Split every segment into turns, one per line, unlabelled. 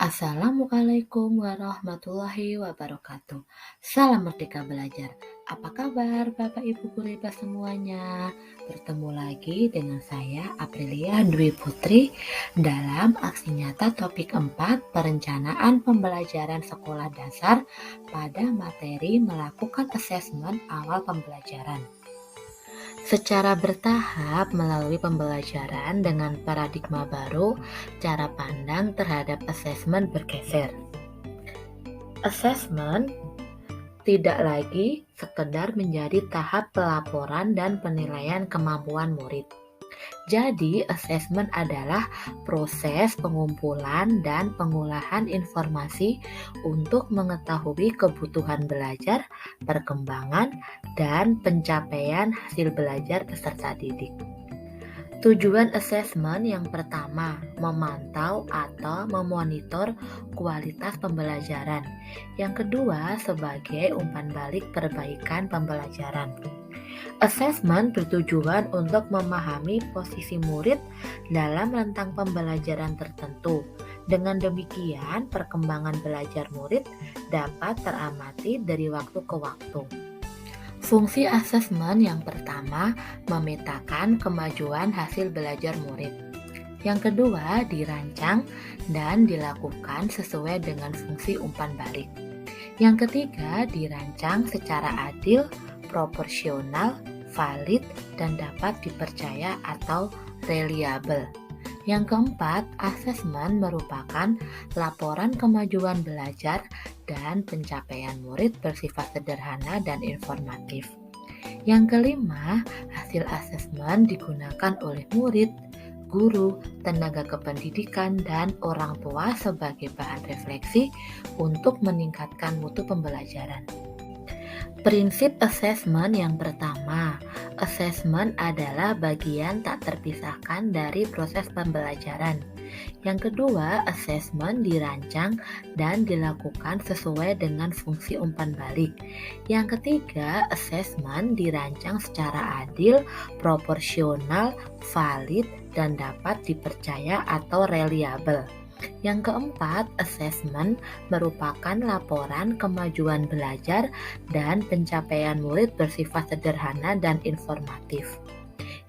Assalamualaikum warahmatullahi wabarakatuh. Salam Merdeka Belajar. Apa kabar Bapak Ibu Guru IPA semuanya? Bertemu lagi dengan saya Aprilia Dwi Putri dalam aksi nyata topik 4 perencanaan pembelajaran sekolah dasar pada materi melakukan asesmen awal pembelajaran. Secara bertahap melalui pembelajaran dengan paradigma baru, cara pandang terhadap asesmen bergeser. Asesmen tidak lagi sekedar menjadi tahap pelaporan dan penilaian kemampuan murid. Jadi, asesmen adalah proses pengumpulan dan pengolahan informasi untuk mengetahui kebutuhan belajar, perkembangan, dan pencapaian hasil belajar peserta didik. Tujuan asesmen yang pertama, memantau atau memonitor kualitas pembelajaran. Yang kedua, sebagai umpan balik perbaikan pembelajaran. Asesmen bertujuan untuk memahami posisi murid dalam rentang pembelajaran tertentu. Dengan demikian, perkembangan belajar murid dapat teramati dari waktu ke waktu. Fungsi asesmen yang pertama, memetakan kemajuan hasil belajar murid. Yang kedua, dirancang dan dilakukan sesuai dengan fungsi umpan balik. Yang ketiga, dirancang secara adil, proporsional, valid, dan dapat dipercaya atau reliable. Yang keempat, asesmen merupakan laporan kemajuan belajar dan pencapaian murid bersifat sederhana dan informatif. Yang kelima, hasil asesmen digunakan oleh murid, guru, tenaga kependidikan, dan orang tua sebagai bahan refleksi untuk meningkatkan mutu pembelajaran. Prinsip asesmen yang pertama, asesmen adalah bagian tak terpisahkan dari proses pembelajaran. Yang kedua, asesmen dirancang dan dilakukan sesuai dengan fungsi umpan balik. Yang ketiga, asesmen dirancang secara adil, proporsional, valid, dan dapat dipercaya atau reliable. Yang keempat, asesmen merupakan laporan kemajuan belajar dan pencapaian murid bersifat sederhana dan informatif.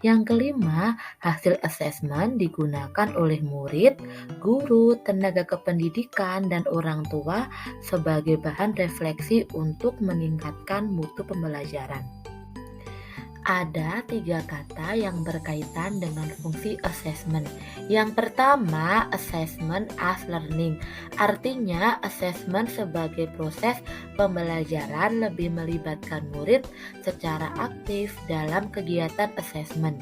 Yang kelima, hasil asesmen digunakan oleh murid, guru, tenaga kependidikan, dan orang tua sebagai bahan refleksi untuk meningkatkan mutu pembelajaran. Ada 3 kata yang berkaitan dengan fungsi assessment. Yang pertama, assessment as learning. Artinya, assessment sebagai proses pembelajaran lebih melibatkan murid secara aktif dalam kegiatan assessment.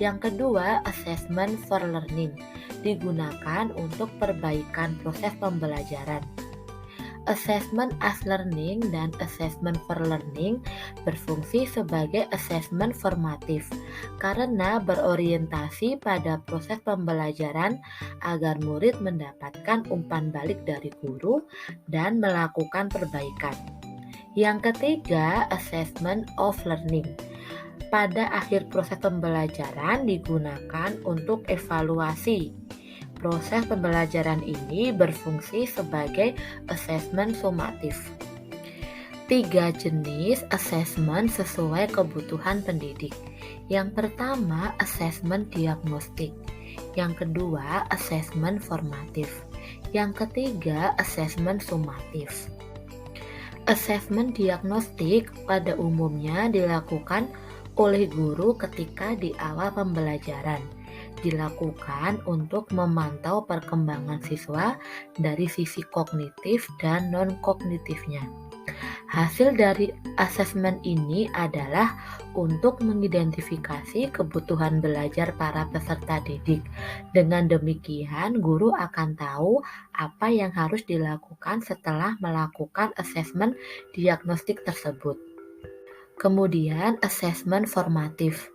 Yang kedua, assessment for learning. Digunakan untuk perbaikan proses pembelajaran. Assessment as learning dan assessment for learning berfungsi sebagai assessment formatif karena berorientasi pada proses pembelajaran agar murid mendapatkan umpan balik dari guru dan melakukan perbaikan. Yang ketiga, assessment of learning. Pada akhir proses pembelajaran digunakan untuk evaluasi. Proses pembelajaran ini berfungsi sebagai asesmen sumatif. 3 jenis asesmen sesuai kebutuhan pendidik. Yang pertama, asesmen diagnostik. Yang kedua, asesmen formatif. Yang ketiga, asesmen sumatif. Asesmen diagnostik pada umumnya dilakukan oleh guru ketika di awal pembelajaran. Dilakukan untuk memantau perkembangan siswa dari sisi kognitif dan non-kognitifnya. Hasil dari asesmen ini adalah untuk mengidentifikasi kebutuhan belajar para peserta didik. Dengan demikian, guru akan tahu apa yang harus dilakukan setelah melakukan asesmen diagnostik tersebut. Kemudian, asesmen formatif.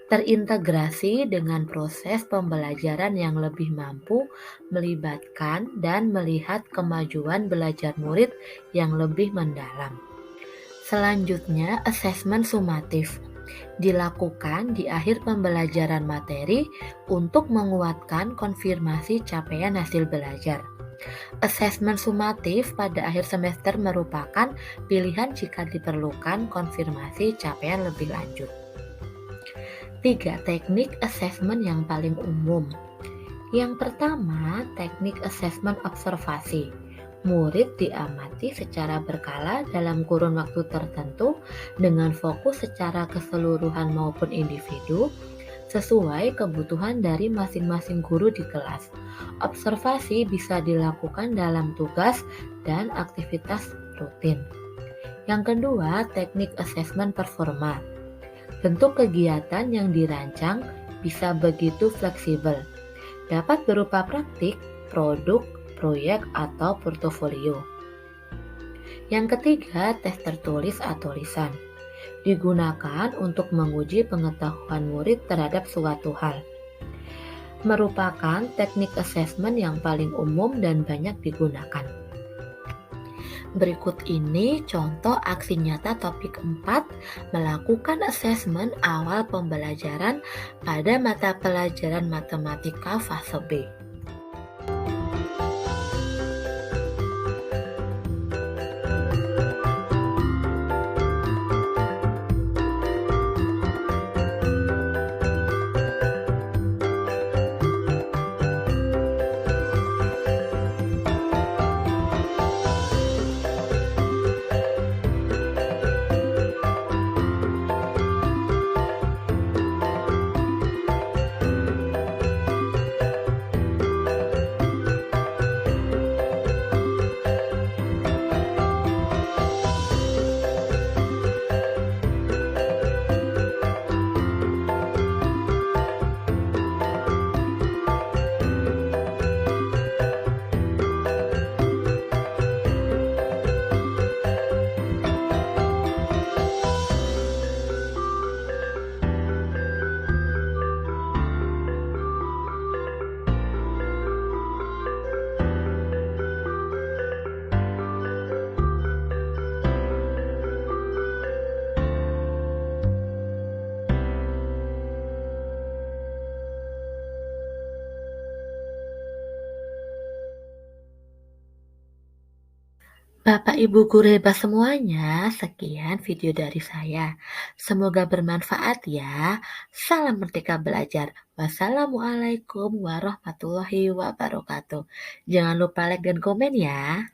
Terintegrasi dengan proses pembelajaran yang lebih mampu melibatkan dan melihat kemajuan belajar murid yang lebih mendalam. Selanjutnya, asesmen sumatif. Dilakukan di akhir pembelajaran materi untuk menguatkan konfirmasi capaian hasil belajar. Asesmen sumatif pada akhir semester merupakan pilihan jika diperlukan konfirmasi capaian lebih lanjut. 3. Teknik asesmen yang paling umum. Yang pertama, teknik asesmen observasi. Murid diamati secara berkala dalam kurun waktu tertentu dengan fokus secara keseluruhan maupun individu sesuai kebutuhan dari masing-masing guru di kelas. Observasi bisa dilakukan dalam tugas dan aktivitas rutin. Yang kedua, teknik asesmen performa. Bentuk kegiatan yang dirancang bisa begitu fleksibel. Dapat berupa praktik, produk, proyek, atau portofolio. Yang ketiga, tes tertulis atau lisan. Digunakan untuk menguji pengetahuan murid terhadap suatu hal. Merupakan teknik asesmen yang paling umum dan banyak digunakan. Berikut ini contoh aksi nyata topik 4, melakukan asesmen awal pembelajaran pada mata pelajaran matematika fase B. Bapak Ibu guru hebat semuanya, sekian video dari saya. Semoga bermanfaat ya. Salam Merdeka Belajar. Wassalamualaikum warahmatullahi wabarakatuh. Jangan lupa like dan komen ya.